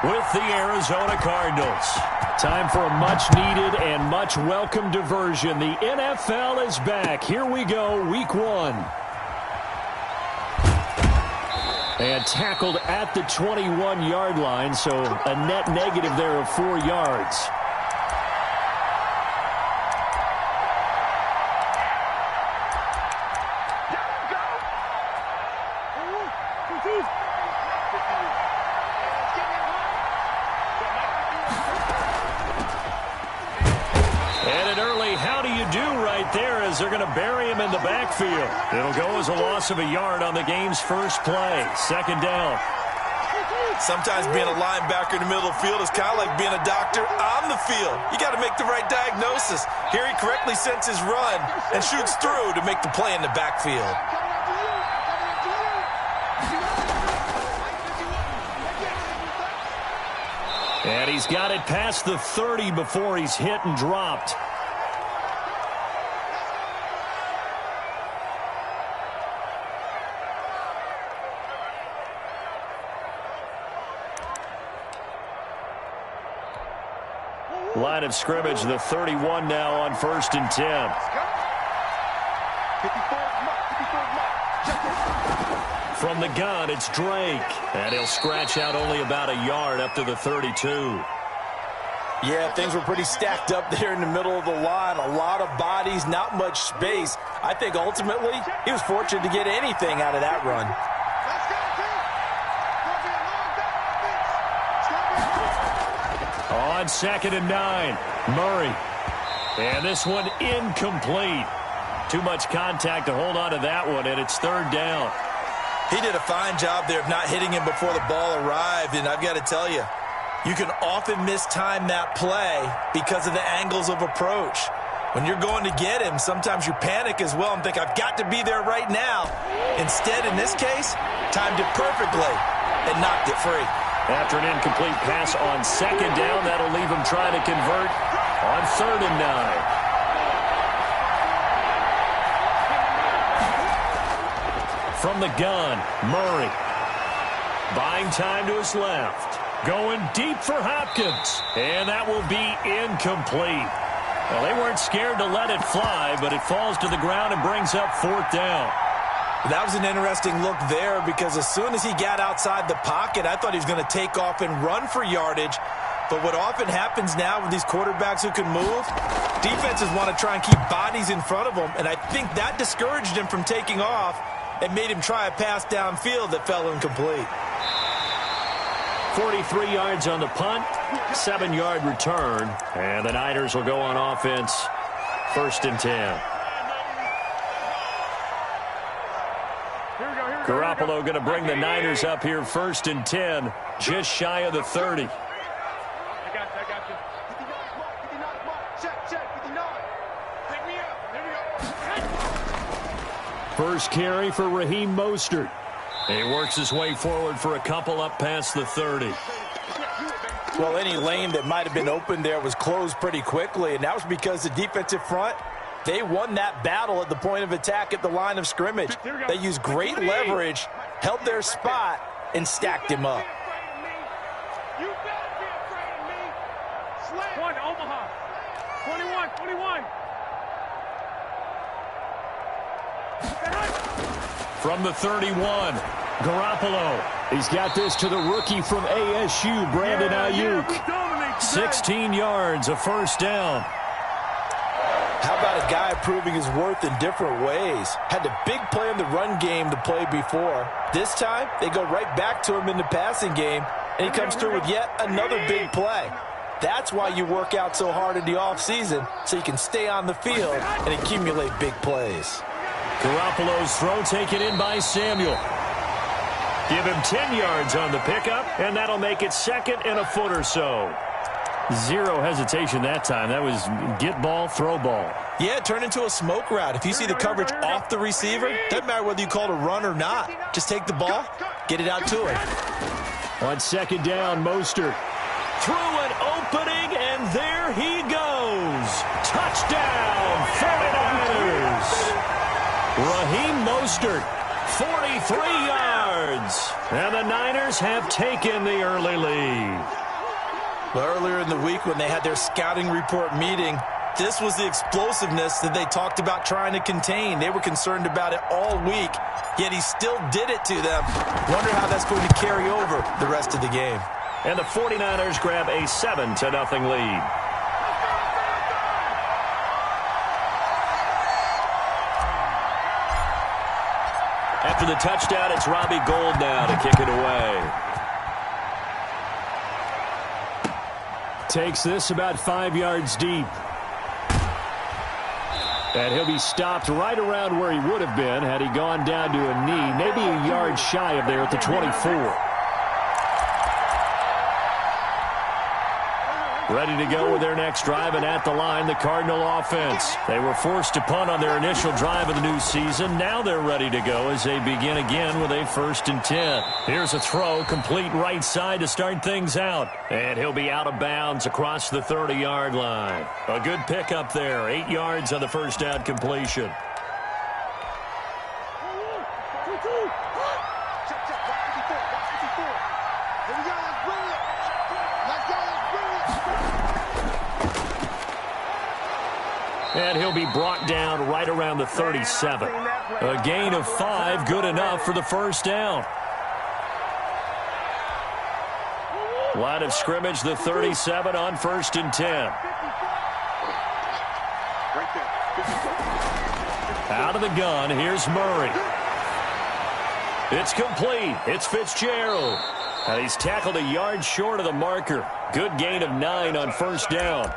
with the Arizona Cardinals. Time for a much-needed and much-welcome diversion. The NFL is back. Here we go, Week 1. And tackled at the 21-yard line, so a net negative there of 4 yards. They're going to bury him in the backfield. It'll go as a loss of a yard on the game's first play. Second down. Sometimes being a linebacker in the middle of the field is kind of like being a doctor on the field. You got to make the right diagnosis. Here he correctly senses run and shoots through to make the play in the backfield. And he's got it past the 30 before he's hit and dropped. Line of scrimmage, the 31 now on 1st and 10. From the gun, it's Drake. And he'll scratch out only about a yard up to the 32. Yeah, things were pretty stacked up there in the middle of the line. A lot of bodies, not much space. I think ultimately he was fortunate to get anything out of that run. On 2nd and 9, Murray. And this one incomplete. Too much contact to hold on to that one, and it's 3rd down. He did a fine job there of not hitting him before the ball arrived, and I've got to tell you, you can often mistime that play because of the angles of approach. When you're going to get him, sometimes you panic as well and think, I've got to be there right now. Instead, in this case, timed it perfectly and knocked it free. After an incomplete pass on 2nd down, that'll leave him trying to convert on 3rd and 9. From the gun, Murray. Buying time to his left. Going deep for Hopkins. And that will be incomplete. Well, they weren't scared to let it fly, but it falls to the ground and brings up 4th down. That was an interesting look there because as soon as he got outside the pocket, I thought he was going to take off and run for yardage. But what often happens now with these quarterbacks who can move, defenses want to try and keep bodies in front of them, and I think that discouraged him from taking off and made him try a pass downfield that fell incomplete. 43 yards on the punt, 7-yard return, and the Niners will go on offense, 1st and 10. Garoppolo going to bring the Niners up here 1st and 10, just shy of the 30. First carry for Raheem Mostert. He works his way forward for a couple up past the 30. Well, any lane that might have been open there was closed pretty quickly, and that was because the defensive front, they won that battle at the point of attack at the line of scrimmage. They used great leverage, held their spot, and stacked him up. You better be afraid of me. Slam. 1, Omaha. 21. From the 31, Garoppolo. He's got this to the rookie from ASU, Brandon Ayuk. 16 yards, a 1st down. How about a guy proving his worth in different ways? Had a big play in the run game to play before. This time, they go right back to him in the passing game, and he comes through with yet another big play. That's why you work out so hard in the offseason, so you can stay on the field and accumulate big plays. Garoppolo's throw taken in by Samuel. Give him 10 yards on the pickup, and that'll make it 2nd and a foot or so. Zero hesitation that time. That was get ball, throw ball. Yeah, it turned into a smoke route. If you see the coverage off the receiver, doesn't matter whether you call it a run or not. Just take the ball, get it out to him. On 2nd down, Mostert. Through an opening, and there he goes. Touchdown, 49ers. Raheem Mostert, 43 yards. And the Niners have taken the early lead. But earlier in the week when they had their scouting report meeting, this was the explosiveness that they talked about trying to contain. They were concerned about it all week, yet he still did it to them. Wonder how that's going to carry over the rest of the game. And the 49ers grab a 7-0 lead. After the touchdown, it's Robbie Gould now to kick it away. Takes this about 5 yards deep. And he'll be stopped right around where he would have been had he gone down to a knee, maybe a yard shy of there at the 24. Ready to go with their next drive, and at the line, the Cardinal offense. They were forced to punt on their initial drive of the new season. Now they're ready to go as they begin again with a 1st and 10. Here's a throw, complete right side to start things out. And he'll be out of bounds across the 30-yard line. A good pickup there, 8 yards on the first down completion. And he'll be brought down right around the 37. A gain of 5, good enough for the first down. Line of scrimmage, the 37 on 1st and 10. Out of the gun, here's Murray. It's complete. It's Fitzgerald. And he's tackled a yard short of the marker. Good gain of 9 on first down.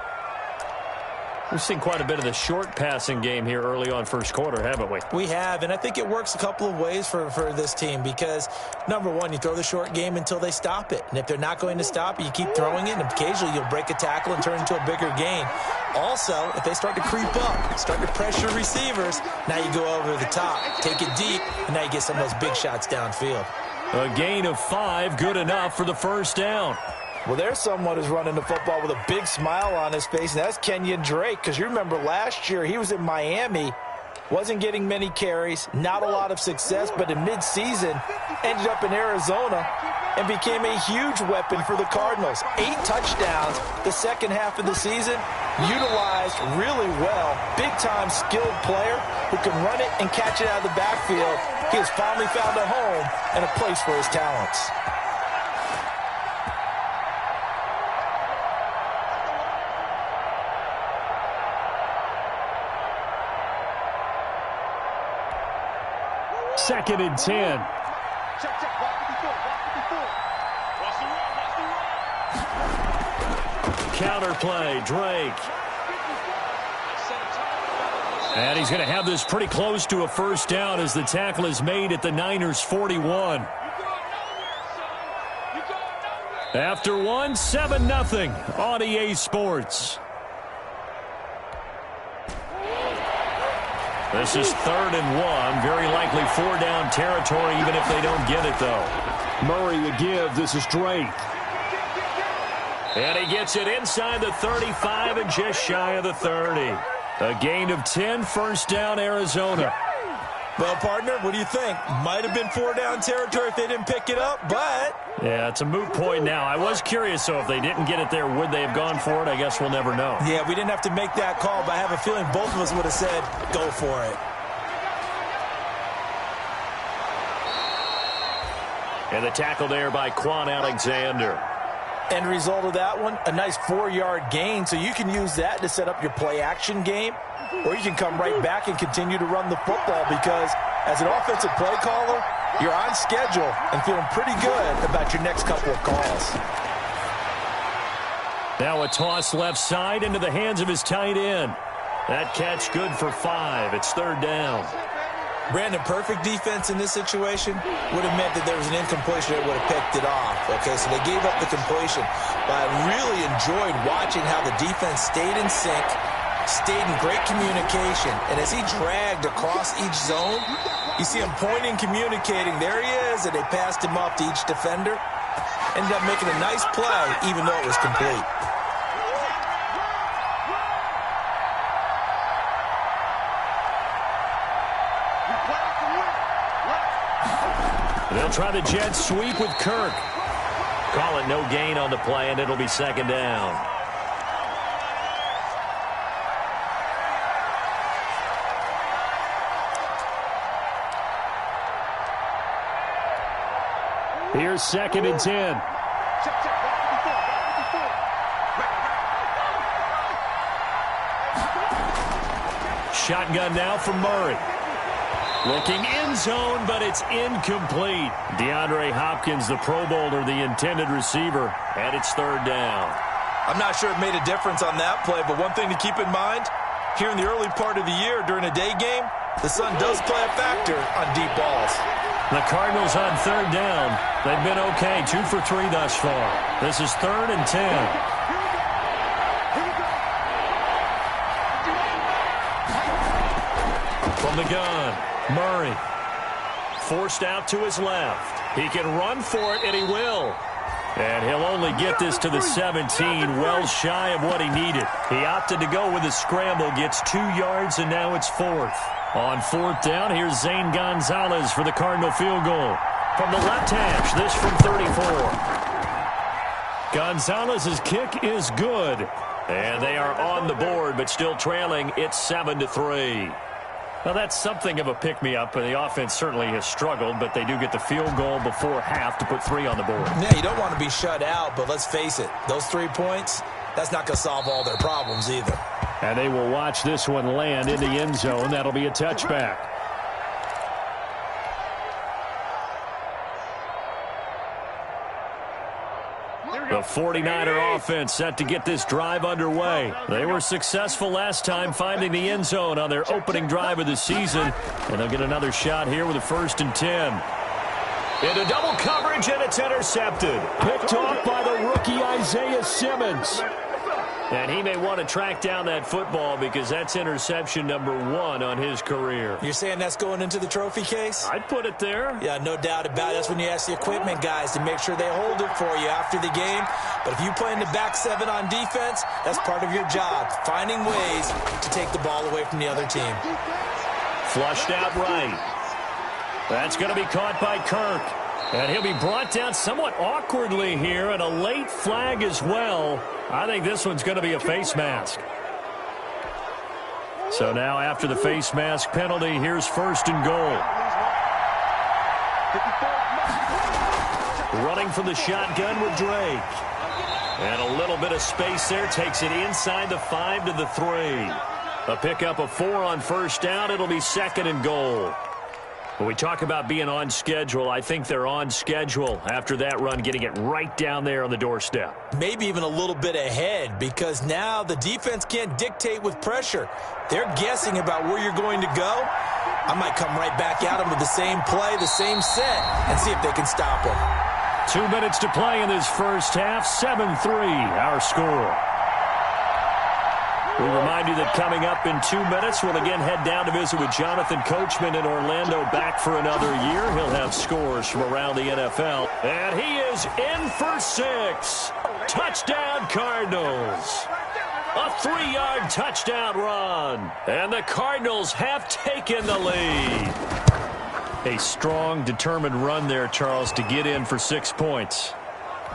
We've seen quite a bit of the short passing game here early on first quarter, haven't we? We have, and I think it works a couple of ways for this team because, number one, you throw the short game until they stop it. And if they're not going to stop it, you keep throwing it, and occasionally you'll break a tackle and turn into a bigger gain. Also, if they start to creep up, start to pressure receivers, now you go over the top, take it deep, and now you get some of those big shots downfield. A gain of 5, good enough for the first down. Well, there's someone who's running the football with a big smile on his face, and that's Kenyon Drake, because you remember last year he was in Miami, wasn't getting many carries, not a lot of success, but in midseason ended up in Arizona and became a huge weapon for the Cardinals. 8 touchdowns the second half of the season, utilized really well. Big-time skilled player who can run it and catch it out of the backfield. He has finally found a home and a place for his talents. Second and 10. Counter play, Drake. And he's going to have this pretty close to a first down as the tackle is made at the Niners' 41. After one, 7-0 on EA Sports. This is 3rd and 1. Very likely 4-down territory, even if they don't get it, though. Murray the give. This is Drake. And he gets it inside the 35 and just shy of the 30. A gain of 10, first down, Arizona. Well, partner, what do you think? Might have been 4-down territory if they didn't pick it up, but... Yeah, it's a moot point now. I was curious, so if they didn't get it there, would they have gone for it? I guess we'll never know. Yeah, we didn't have to make that call, but I have a feeling both of us would have said, go for it. And the tackle there by Quan Alexander. End result of that one, a nice 4-yard gain, so you can use that to set up your play-action game, or you can come right back and continue to run the football because as an offensive play caller, you're on schedule and feeling pretty good about your next couple of calls. Now a toss left side into the hands of his tight end. That catch good for 5. It's 3rd down. Brandon, perfect defense in this situation would have meant that there was an incompletion that would have picked it off. Okay, so they gave up the completion. But I really enjoyed watching how the defense stayed in sync, stayed in great communication. And as he dragged across each zone, you see him pointing, communicating. There he is, and they passed him up to each defender. Ended up making a nice play, even though it was complete. They'll try the jet sweep with Kirk. Call it no gain on the play, and it'll be second down. Here's second and 10. Shotgun now for Murray. Looking end zone, but it's incomplete. DeAndre Hopkins, the Pro Bowler, the intended receiver, and it's third down. I'm not sure it made a difference on that play, but one thing to keep in mind, here in the early part of the year during a day game, the sun does play a factor on deep balls. The Cardinals on third down. They've been okay, 2 for 3 thus far. This is third and 10. From the gun, Murray. Forced out to his left. He can run for it, and he will. And he'll only get this to the 17, well shy of what he needed. He opted to go with a scramble, gets 2 yards, and now it's fourth. On fourth down, here's Zane Gonzalez for the Cardinal field goal. From the left hash, this from 34. Gonzalez's kick is good. And they are on the board, but still trailing. It's 7-3. Now, that's something of a pick-me-up, and the offense certainly has struggled, but they do get the field goal before half to put 3 on the board. Yeah, you don't want to be shut out, but let's face it, those 3 points, that's not going to solve all their problems either. And they will watch this one land in the end zone. That'll be a touchback. The 49er offense set to get this drive underway. They were successful last time finding the end zone on their opening drive of the season. And they'll get another shot here with a 1st and 10. Into double coverage, and it's intercepted. Picked off by the rookie Isaiah Simmons. And he may want to track down that football because that's interception number 1 on his career. You're saying that's going into the trophy case? I'd put it there. Yeah, no doubt about it. That's when you ask the equipment guys to make sure they hold it for you after the game. But if you play in the back 7 on defense, that's part of your job, finding ways to take the ball away from the other team. Flushed out right. That's going to be caught by Kirk. And he'll be brought down somewhat awkwardly here, and a late flag as well. I think this one's going to be a face mask. So now after the face mask penalty, here's 1st and goal. Running from the shotgun with Drake. And a little bit of space there, takes it inside the 5 to the 3. A pickup of 4 on 1st down. It'll be 2nd and goal. When we talk about being on schedule, I think they're on schedule after that run, getting it right down there on the doorstep. Maybe even a little bit ahead, because now the defense can't dictate with pressure. They're guessing about where you're going to go. I might come right back at them with the same play, the same set, and see if they can stop them. 2 minutes to play in this first half. 7-3, our score. We remind you that coming up in 2 minutes, we'll again head down to visit with Jonathan Coachman in Orlando, back for another year. He'll have scores from around the NFL. And he is in for 6. Touchdown, Cardinals. A 3-yard touchdown run. And the Cardinals have taken the lead. A strong, determined run there, Charles, to get in for 6 points.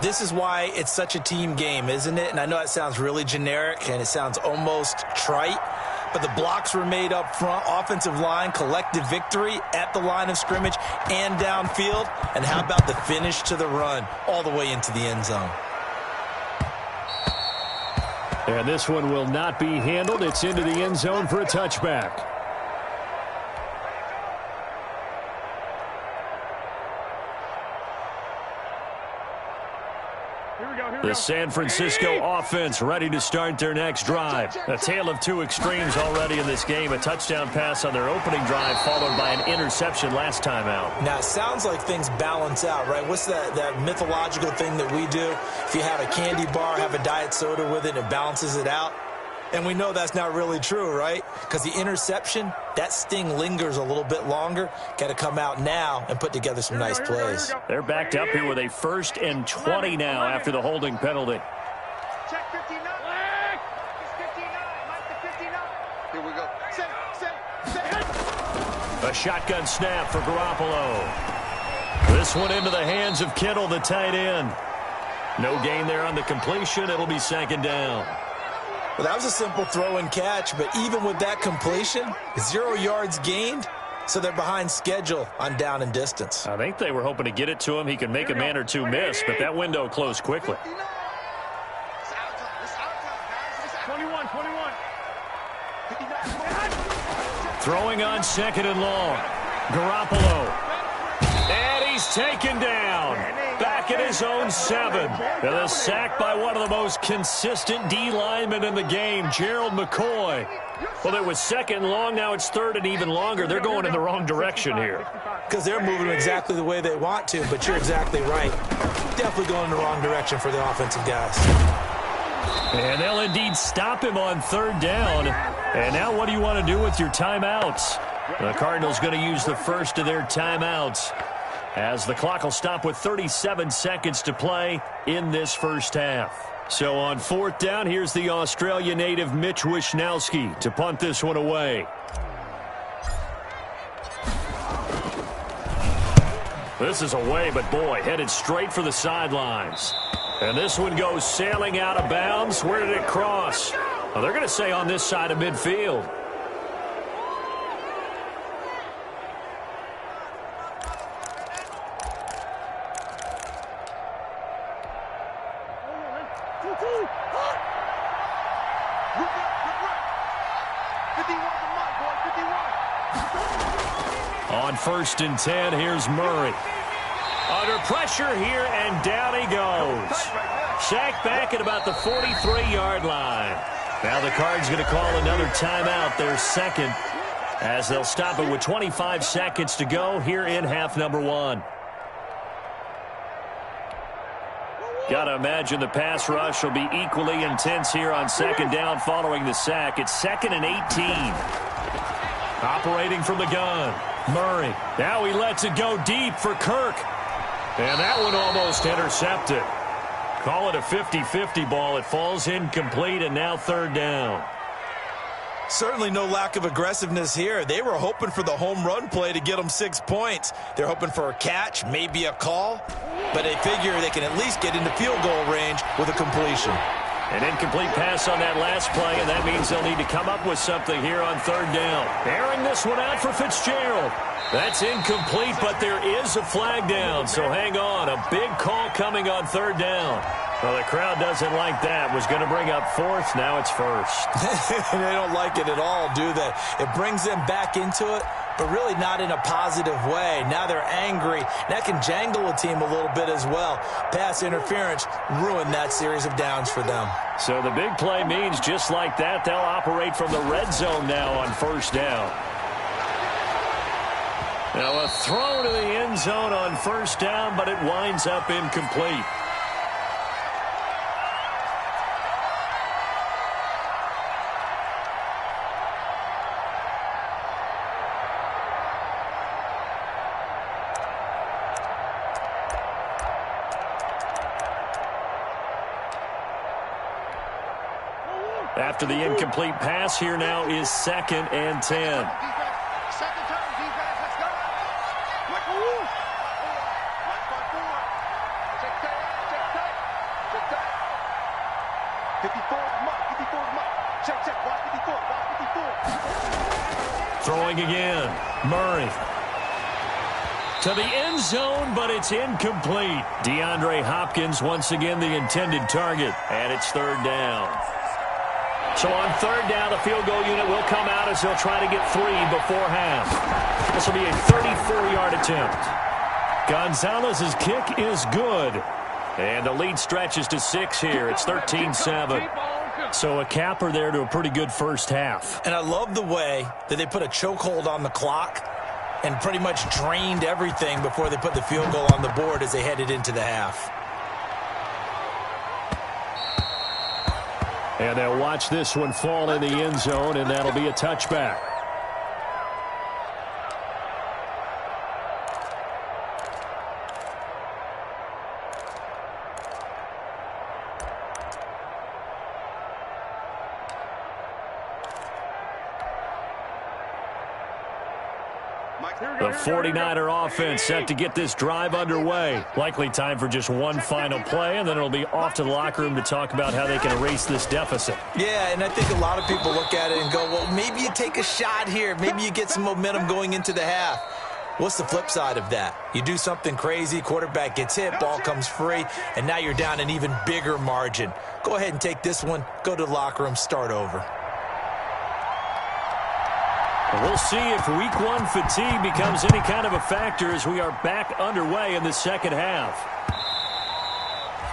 This is why it's such a team game, isn't it? And I know it sounds really generic and it sounds almost trite, but the blocks were made up front, offensive line, collective victory at the line of scrimmage and downfield. And how about the finish to the run all the way into the end zone? And this one will not be handled. It's into the end zone for a touchback. The San Francisco offense ready to start their next drive. A tale of 2 extremes already in this game. A touchdown pass on their opening drive followed by an interception last time out. Now, it sounds like things balance out, right? What's that mythological thing that we do? If you have a candy bar, have a diet soda with it, it balances it out. And we know that's not really true, right? Because the interception, that sting lingers a little bit longer. Got to come out now and put together some nice plays. They're backed up here with a 1st and 20 now after the holding penalty. Check 59. It's 59. Mike the 59. Here we go. Set. A shotgun snap for Garoppolo. This one into the hands of Kittle, the tight end. No gain there on the completion. It'll be second down. Well, that was a simple throw and catch, but even with that completion, 0 yards gained, so they're behind schedule on down and distance. I think they were hoping to get it to him. He could make a man or two miss, but that window closed quickly. 21. Throwing on second and long. Garoppolo. And he's taken down. Back at his own 7. And a sack by one of the most consistent D linemen in the game, Gerald McCoy. Well, it was second and long. Now it's third and even longer. They're going in the wrong direction here. Because they're moving exactly the way they want to, but you're exactly right. Definitely going in the wrong direction for the offensive guys. And they'll indeed stop him on third down. And now what do you want to do with your timeouts? The Cardinals going to use the first of their timeouts, as the clock will stop with 37 seconds to play in this first half. So on fourth down, here's the Australia native Mitch Wishnowsky to punt this one away. This is away, but boy, headed straight for the sidelines. And this one goes sailing out of bounds. Where did it cross? Well, they're going to say on this side of midfield. On first and 10, here's Murray. Under pressure here, and down he goes. Sacked back at about the 43-yard line. Now the Cards going to call another timeout, their second, as they'll stop it with 25 seconds to go here in half number 1. Got to imagine the pass rush will be equally intense here on second down following the sack. It's second and 18. Operating from the gun, Murray. Now he lets it go deep for Kirk. And that one almost intercepted. Call it a 50-50 ball. It falls incomplete, and now third down. Certainly no lack of aggressiveness here. They were hoping for the home run play to get them 6 points. They're hoping for a catch, maybe a call, but they figure they can at least get into field goal range with a completion. An incomplete pass on that last play, and that means they'll need to come up with something here on third down. Airing this one out for Fitzgerald. That's incomplete, but there is a flag down, so hang on. A big call coming on third down. Well, the crowd doesn't like that. Was going to bring up fourth. Now it's first. They don't like it at all, do they? It brings them back into it, but really not in a positive way. Now they're angry. That can jangle a team a little bit as well. Pass interference ruined that series of downs for them. So the big play means just like that, they'll operate from the red zone now on first down. Now a throw to the end zone on first down, but it winds up incomplete. After the incomplete pass, here now is second and 10. Second turn, defense, let's go. Like a wolf. Like by 4. Check tight. 54 is Mike, 54 is Mike. Check, watch 54. Throwing again, Murray. To the end zone, but it's incomplete. DeAndre Hopkins once again the intended target, and it's third down. So on third down, the field goal unit will come out as they'll try to get 3 before half. This will be a 34-yard attempt. Gonzalez's kick is good. And the lead stretches to 6 here. It's 13-7. So a capper there to a pretty good first half. And I love the way that they put a chokehold on the clock and pretty much drained everything before they put the field goal on the board as they headed into the half. And they'll watch this one fall in the end zone, and that'll be a touchback. Mike The 49er offense set to get this drive underway. Likely time for just one final play, and then it'll be off to the locker room to talk about how they can erase this deficit. Yeah, and I think a lot of people look at it and go, well, maybe you take a shot here. Maybe you get some momentum going into the half. What's the flip side of that? You do something crazy, quarterback gets hit, ball comes free, and now you're down an even bigger margin. Go ahead and take this one, go to the locker room, start over. We'll see if week one fatigue becomes any kind of a factor as we are back underway in the second half.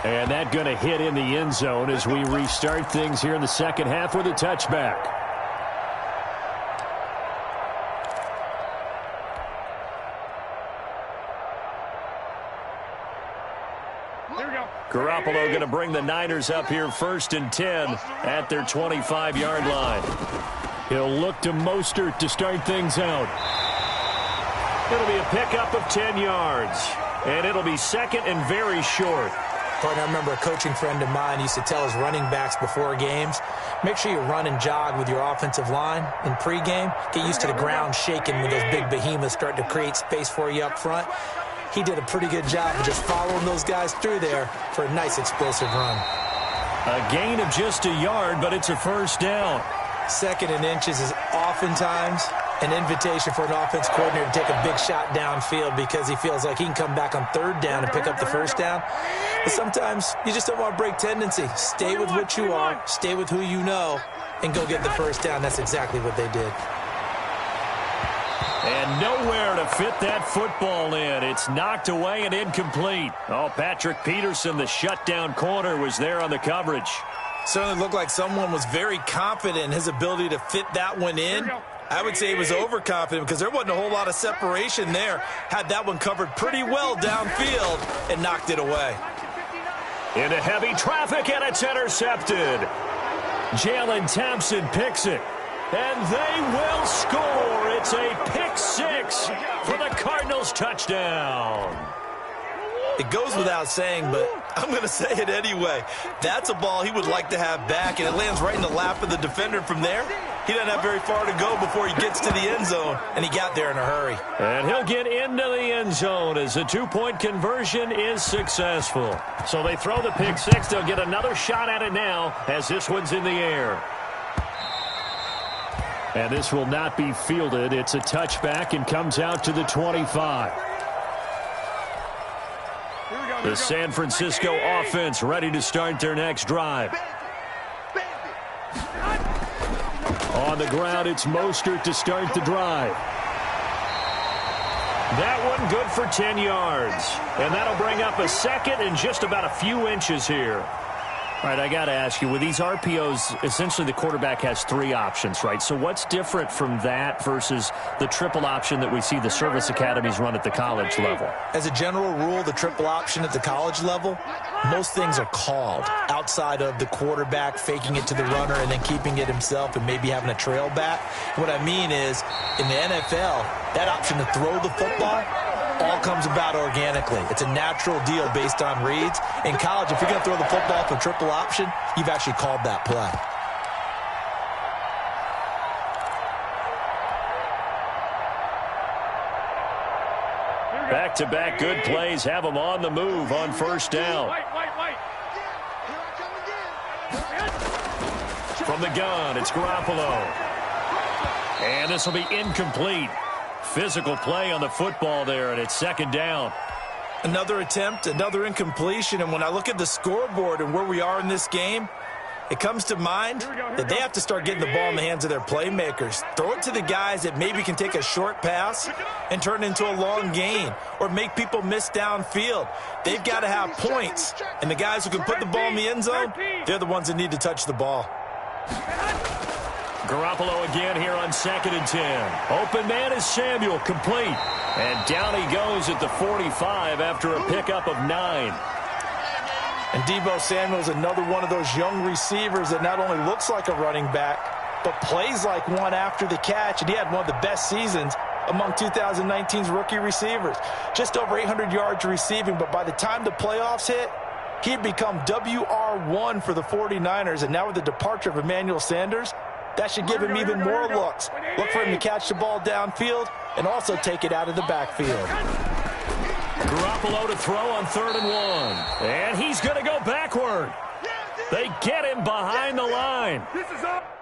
And that going to hit in the end zone as we restart things here in the second half with a touchback. Garoppolo going to bring the Niners up here 1st and 10 at their 25-yard line. He'll look to Mostert to start things out. It'll be a pickup of 10 yards, and it'll be second and very short. Partner, I remember a coaching friend of mine used to tell his running backs before games, make sure you run and jog with your offensive line in pregame. Get used to the ground shaking when those big behemoths start to create space for you up front. He did a pretty good job of just following those guys through there for a nice explosive run. A gain of just a yard, but it's a first down. 2nd and inches is oftentimes an invitation for an offense coordinator to take a big shot downfield because he feels like he can come back on 3rd down and pick up the first down. But sometimes you just don't want to break tendency. Stay with what you are, stay with who you know, and go get the first down. That's exactly what they did. And nowhere to fit that football in. It's knocked away and incomplete. Oh, Patrick Peterson, the shutdown corner, was there on the coverage. Certainly looked like someone was very confident in his ability to fit that one in. I would say he was overconfident because there wasn't a whole lot of separation there. Had that one covered pretty well downfield and knocked it away. Into heavy traffic, and it's intercepted. Jalen Thompson picks it. And they will score. It's a pick 6 for the Cardinals touchdown. It goes without saying, but I'm going to say it anyway. That's a ball he would like to have back, and it lands right in the lap of the defender from there. He doesn't have very far to go before he gets to the end zone, and he got there in a hurry. And he'll get into the end zone as the 2-point conversion is successful. So they throw the pick 6. They'll get another shot at it now as this one's in the air. And this will not be fielded. It's a touchback and comes out to the 25. The San Francisco offense ready to start their next drive. On the ground, it's Mostert to start the drive. That one good for 10 yards. And that'll bring up a 2nd and just about a few inches here. All right, I got to ask you, with these RPOs, essentially the quarterback has 3 options, right? So what's different from that versus the triple option that we see the service academies run at the college level? As a general rule, the triple option at the college level, most things are called outside of the quarterback faking it to the runner and then keeping it himself and maybe having a trail back. What I mean is, in the NFL, that option to throw the football all comes about organically. It's a natural deal based on reads. In college, if you're going to throw the football for triple option, you've actually called that play. Back-to-back good plays have them on the move on first down. From the gun, it's Garoppolo. And this will be incomplete. Physical play on the football there, and it's 2nd down. Another attempt, another incompletion, and when I look at the scoreboard and where we are in this game, it comes to mind that they have to start getting the ball in the hands of their playmakers. Throw it to the guys that maybe can take a short pass and turn it into a long gain or make people miss downfield. They've got to have points, and the guys who can put the ball in the end zone, they're the ones that need to touch the ball. Garoppolo again here on 2nd and 10. Open man is Samuel, complete. And down he goes at the 45 after a pickup of 9. And Deebo Samuel's another one of those young receivers that not only looks like a running back, but plays like one after the catch. And he had one of the best seasons among 2019's rookie receivers. Just over 800 yards receiving, but by the time the playoffs hit, he had become WR1 for the 49ers. And now with the departure of Emmanuel Sanders, That should give him even more looks. Look for him to catch the ball downfield and also take it out of the backfield. Garoppolo to throw on 3rd and 1. And he's going to go backward. They get him behind the line. This is up.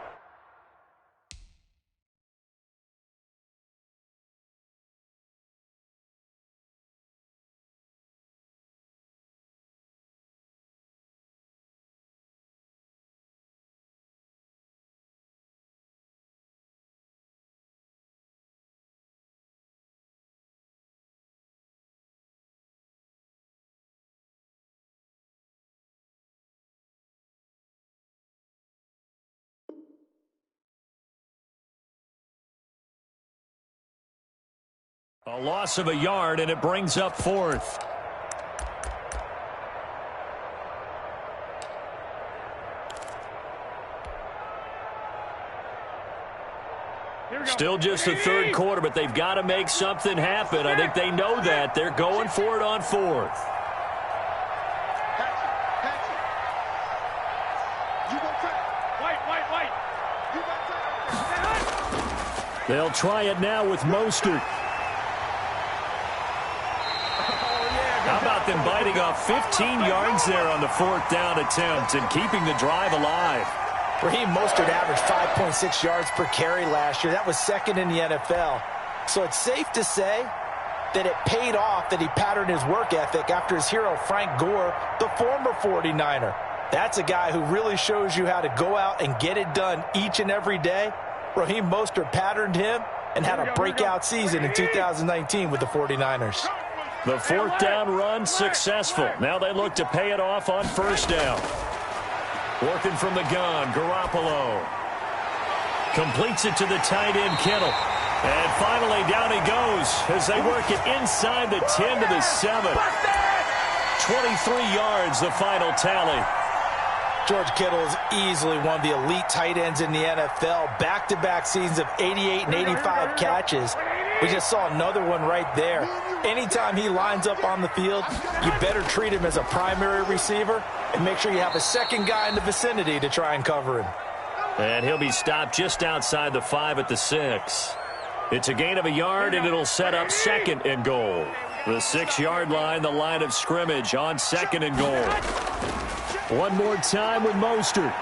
A loss of a yard, and it brings up 4th. Still just the 3rd quarter, but they've got to make something happen. I think they know that. They're going for it on 4th. They'll try it now with Mostert. How about them biting off 15 yards there on the 4th down attempt and keeping the drive alive? Raheem Mostert averaged 5.6 yards per carry last year. That was 2nd in the NFL. So it's safe to say that it paid off that he patterned his work ethic after his hero Frank Gore, the former 49er. That's a guy who really shows you how to go out and get it done each and every day. Raheem Mostert patterned him and had a breakout season in 2019 with the 49ers. The 4th down run successful. Now they look to pay it off on 1st down. Working from the gun, Garoppolo. Completes it to the tight end, Kittle. And finally down he goes as they work it inside the 10 to the 7. 23 yards, the final tally. George Kittle is easily one of the elite tight ends in the NFL. Back-to-back seasons of 88 and 85 catches. We just saw another one right there. Anytime he lines up on the field, you better treat him as a primary receiver and make sure you have a second guy in the vicinity to try and cover him. And he'll be stopped just outside the 5 at the 6. It's a gain of a yard, and it'll set up 2nd and goal. The 6-yard line, the line of scrimmage on 2nd and goal. One more time with Mostert.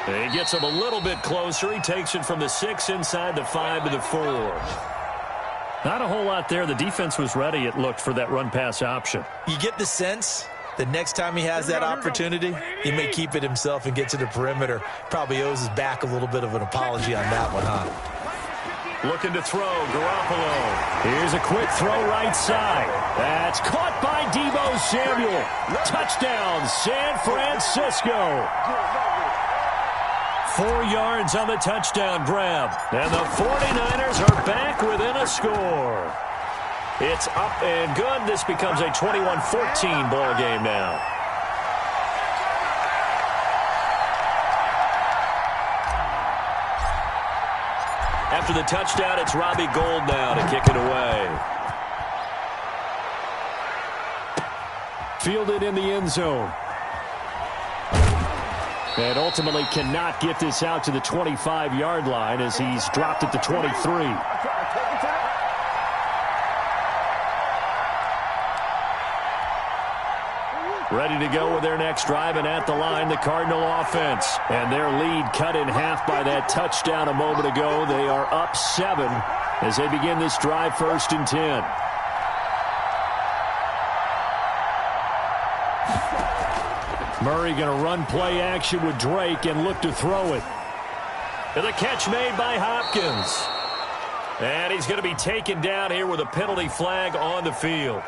He gets him a little bit closer. He takes it from the 6 inside the 5 to the 4. Not a whole lot there. The defense was ready, it looked, for that run-pass option. You get the sense that next time he has that opportunity, he may keep it himself and get to the perimeter. Probably owes his back a little bit of an apology on that one, huh? Looking to throw, Garoppolo. Here's a quick throw right side. That's caught by Deebo Samuel. Touchdown, San Francisco. 4 yards on the touchdown grab. And the 49ers are back within a score. It's up and good. This becomes a 21-14 ball game now. After the touchdown, it's Robbie Gould now to kick it away. Fielded in the end zone. And ultimately cannot get this out to the 25-yard line as he's dropped at the 23. Ready to go with their next drive, and at the line, the Cardinal offense. And their lead cut in half by that touchdown a moment ago. They are up 7 as they begin this drive, 1st and 10. Murray going to run play action with Drake and look to throw it. And the catch made by Hopkins. And he's going to be taken down here with a penalty flag on the field.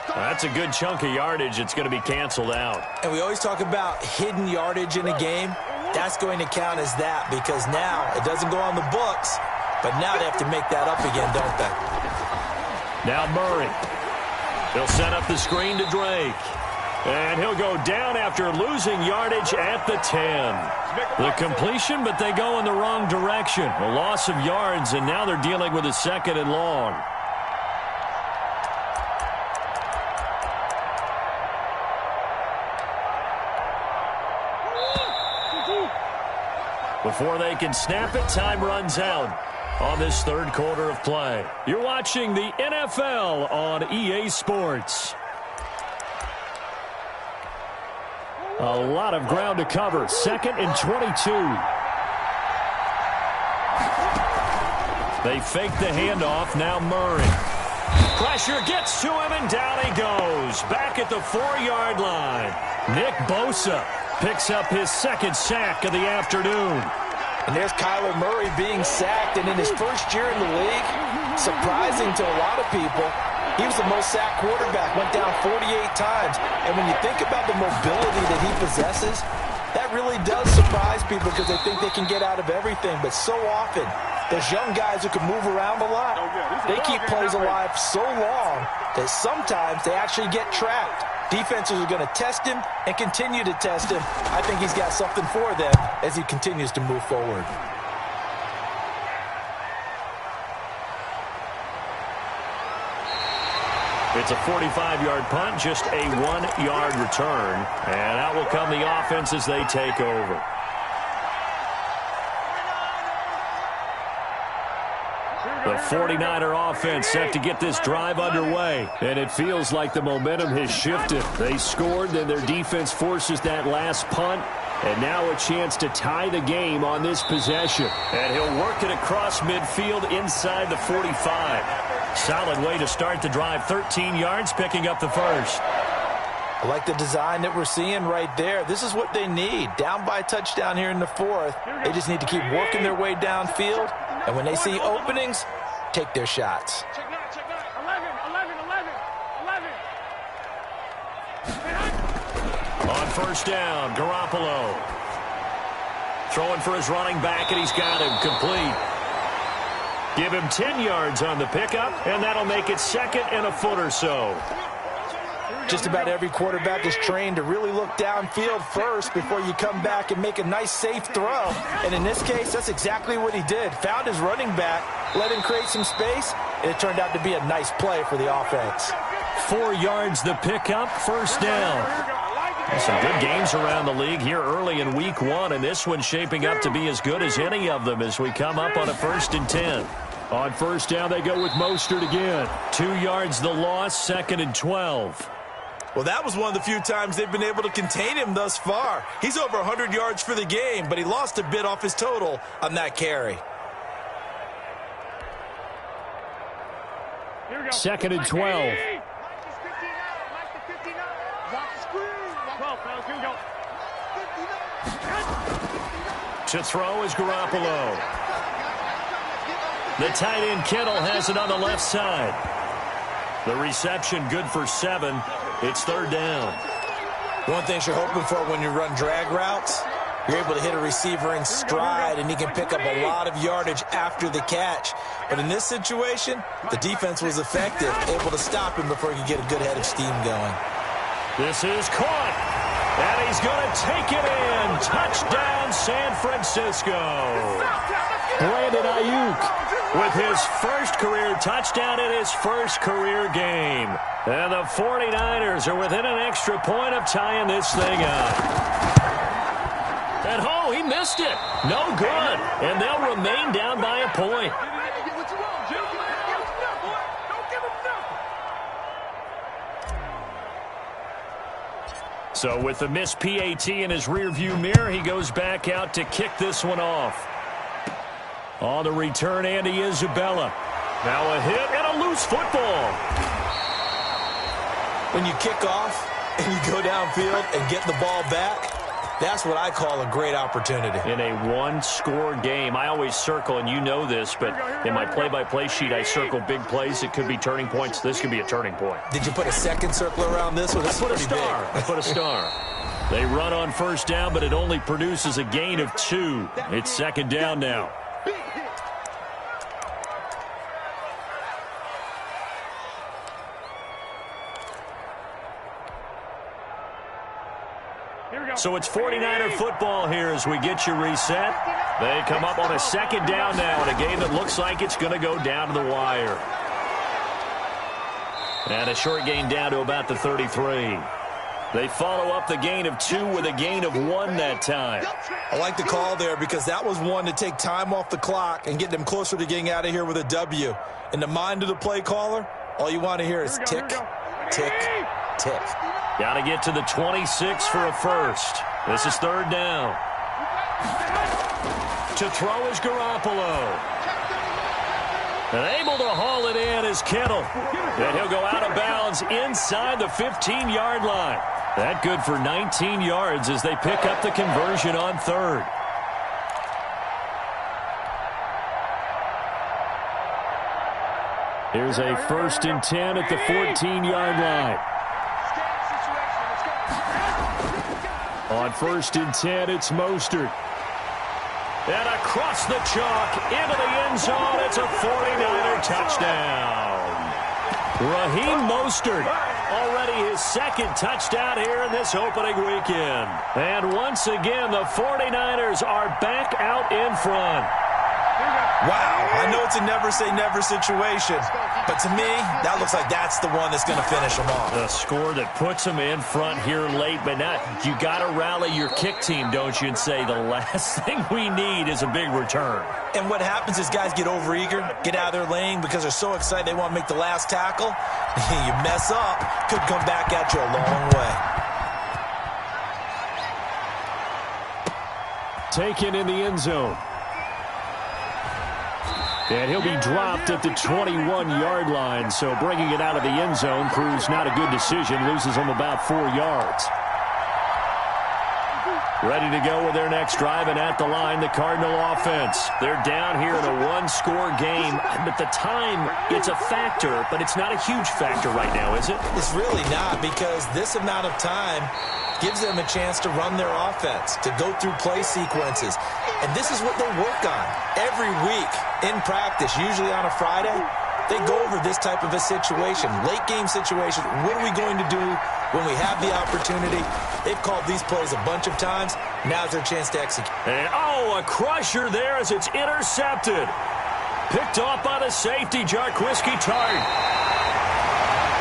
That's a good chunk of yardage. It's going to be canceled out. And we always talk about hidden yardage in a game. That's going to count as that because now it doesn't go on the books, but now they have to make that up again, don't they? Now Murray. They'll set up the screen to Drake. And he'll go down after losing yardage at the 10. The completion, but they go in the wrong direction. A loss of yards, and now they're dealing with a 2nd and long. Before they can snap it, time runs out on this third quarter of play. You're watching the NFL on EA Sports. A lot of ground to cover. 2nd and 22. They fake the handoff. Now Murray. Pressure gets to him, and down he goes. Back at the 4-yard line. Nick Bosa picks up his 2nd sack of the afternoon. And there's Kyler Murray being sacked, and in his first year in the league, surprising to a lot of people, he was the most sacked quarterback, went down 48 times. And when you think about the mobility that he possesses, that really does surprise people because they think they can get out of everything. But so often, there's young guys who can move around a lot. They keep plays alive so long that sometimes they actually get trapped. Defenses are going to test him and continue to test him. I think he's got something for them as he continues to move forward. It's a 45-yard punt, just a 1-yard return. And out will come the offense as they take over. The 49er offense set to get this drive underway. And it feels like the momentum has shifted. They scored, then their defense forces that last punt. And now a chance to tie the game on this possession. And he'll work it across midfield inside the 45. Solid way to start the drive. 13 yards, picking up the first. I like the design that we're seeing right there. This is what they need. Down by a touchdown here in the 4th. They just need to keep working their way downfield. And when they see openings, take their shots. Check that. 11. On first down, Garoppolo. Throwing for his running back, and he's got him complete. Give him 10 yards on the pickup, and that'll make it 2nd and a foot or so. Just about every quarterback is trained to really look downfield first before you come back and make a nice, safe throw. And in this case, that's exactly what he did. Found his running back, let him create some space, and it turned out to be a nice play for the offense. 4 yards the pickup, first down. Some good games around the league here early in week 1, and this one's shaping up to be as good as any of them as we come up on a 1st and 10. On first down, they go with Mostert again. 2 yards the loss, 2nd and 12. Well, that was one of the few times they've been able to contain him thus far. He's over 100 yards for the game, but he lost a bit off his total on that carry. 2nd and 12. To throw is Garoppolo. The tight end Kittle has it on the left side. The reception good for 7. It's 3rd down. One thing you're hoping for when you run drag routes, you're able to hit a receiver in stride, and he can pick up a lot of yardage after the catch. But in this situation, the defense was effective, able to stop him before he could get a good head of steam going. This is caught, and he's going to take it in. Touchdown, San Francisco. Brandon Ayuk with his first career touchdown in his first career game. And the 49ers are within an extra point of tying this thing up. And oh, he missed it. No good. And they'll remain down by a point. So with the missed PAT in his rearview mirror, he goes back out to kick this one off. On the return, Andy Isabella. Now a hit and a loose football. When you kick off and you go downfield and get the ball back, that's what I call a great opportunity. In a one-score game, I always circle, and you know this, but in my play-by-play sheet, I circle big plays. It could be turning points. This could be a turning point. Did you put a second circle around this one? I put a star. I put a star. They run on first down, but it only produces a gain of 2. It's 2nd down now. So it's 49er football here as we get you reset. They come up on a 2nd down now in a game that looks like it's going to go down to the wire. And a short gain down to about the 33. They follow up the gain of 2 with a gain of 1 that time. I like the call there because that was one to take time off the clock and get them closer to getting out of here with a W. In the mind of the play caller, all you want to hear is tick, tick, tick. Got to get to the 26 for a first. This is third down. To throw is Garoppolo. And able to haul it in is Kittle. And he'll go out of bounds inside the 15-yard line. That good for 19 yards as they pick up the conversion on third. Here's a 1st and 10 at the 14-yard line. On 1st and 10, it's Mostert. And across the chalk, into the end zone, it's a 49er touchdown. Raheem Mostert, already his 2nd touchdown here in this opening weekend. And once again, the 49ers are back out in front. Wow, I know it's a never-say-never situation, but to me, that looks like that's the one that's going to finish them off. The score that puts them in front here late, but not. You got to rally your kick team, don't you, and say the last thing we need is a big return. And what happens is guys get overeager, get out of their lane because they're so excited they want to make the last tackle. You mess up, could come back at you a long way. Taken in the end zone. And he'll be dropped at the 21-yard line, so bringing it out of the end zone proves not a good decision, loses him about 4 yards. Ready to go with their next drive, and at the line, the Cardinal offense. They're down here in a 1-score game, but the time, it's a factor, but it's not a huge factor right now, is it? It's really not, because this amount of time gives them a chance to run their offense, to go through play sequences. And this is what they work on every week in practice, usually on a Friday. They go over this type of a situation, late game situation. What are we going to do when we have the opportunity? They've called these plays a bunch of times. Now's their chance to execute. And, a crusher there as it's intercepted. Picked off by the safety, Jarquiski Tart.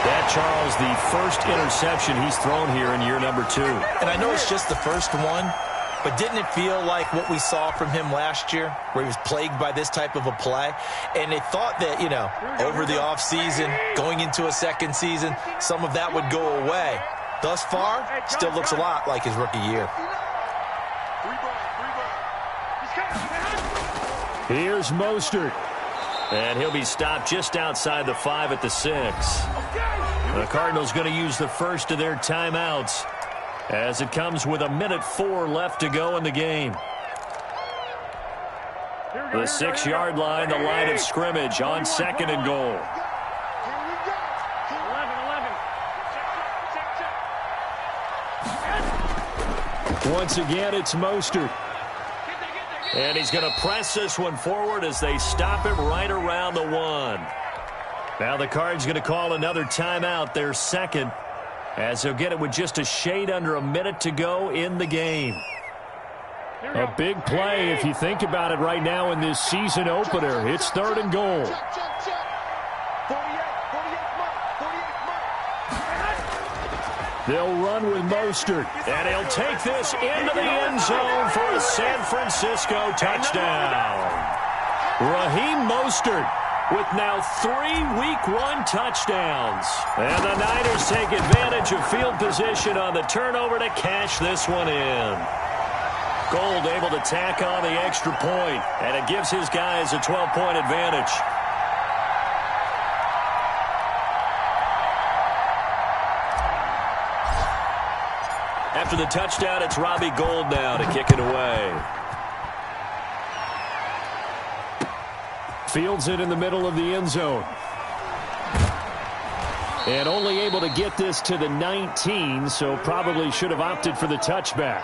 That, Charles, the first interception he's thrown here in year number 2. And I know it's just the first one, but didn't it feel like what we saw from him last year, where he was plagued by this type of a play? And they thought that, over the offseason, going into a second season, some of that would go away. Thus far, still looks a lot like his rookie year. Here's Mostert. And he'll be stopped just outside the 5 at the 6. The Cardinals going to use the first of their timeouts as it comes with 1:04 left to go in the game. The 6-yard line, the line of scrimmage on 2nd and goal. Once again, it's Mostert. And he's going to press this one forward as they stop him right around the 1. Now the Cards going to call another timeout, their 2nd, as they'll get it with just a shade under 1 minute to go in the game. A big play if you think about it right now in this season opener. It's 3rd and goal. They'll run with Mostert, and he'll take this into the end zone for a San Francisco touchdown. Raheem Mostert with now 3 Week 1 touchdowns. And the Niners take advantage of field position on the turnover to cash this one in. Gold able to tack on the extra point, and it gives his guys a 12-point advantage. After the touchdown, it's Robbie Gould now to kick it away. Fields it in the middle of the end zone. And only able to get this to the 19, so probably should have opted for the touchback.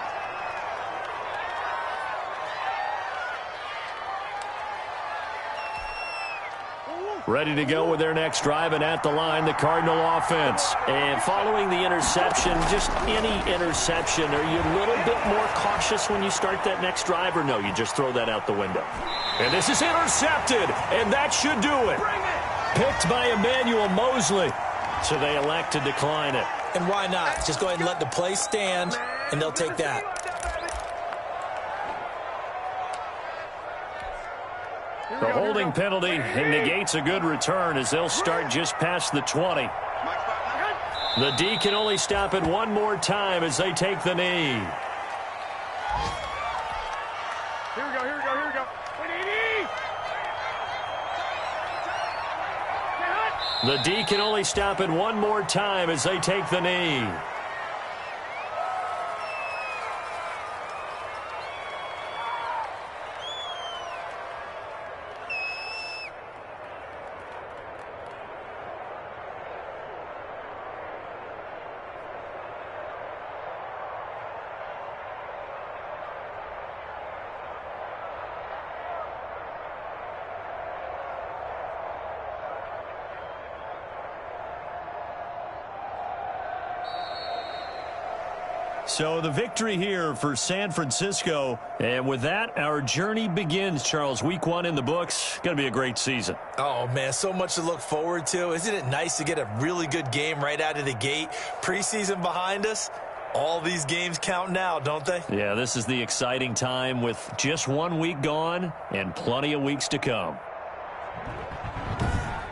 Ready to go with their next drive, and at the line, the Cardinal offense. And following the interception, just any interception, are you a little bit more cautious when you start that next drive, or no, you just throw that out the window? And this is intercepted, and that should do it. Picked by Emmanuel Mosley, so they elect to decline it. And why not? Just go ahead and let the play stand, and they'll take that. The holding penalty negates a good return as they'll start just past the 20. The D can only stop it one more time as they take the knee. Here we go, here we go, here we go. The D can only stop it one more time as they take the knee. So the victory here for San Francisco. And with that, our journey begins, Charles. Week 1 in the books. Going to be a great season. Oh, man, so much to look forward to. Isn't it nice to get a really good game right out of the gate? Preseason behind us. All these games count now, don't they? Yeah, this is the exciting time with just 1 week gone and plenty of weeks to come.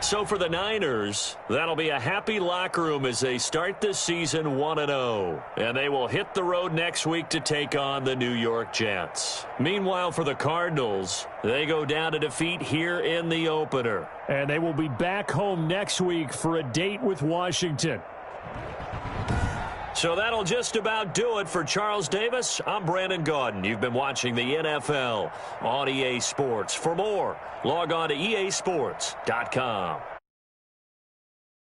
So for the Niners, that'll be a happy locker room as they start this season 1-0. And they will hit the road next week to take on the New York Jets. Meanwhile, for the Cardinals, they go down to defeat here in the opener. And they will be back home next week for a date with Washington. So that'll just about do it for Charles Davis. I'm Brandon Gaudin. You've been watching the NFL on EA Sports. For more, log on to easports.com.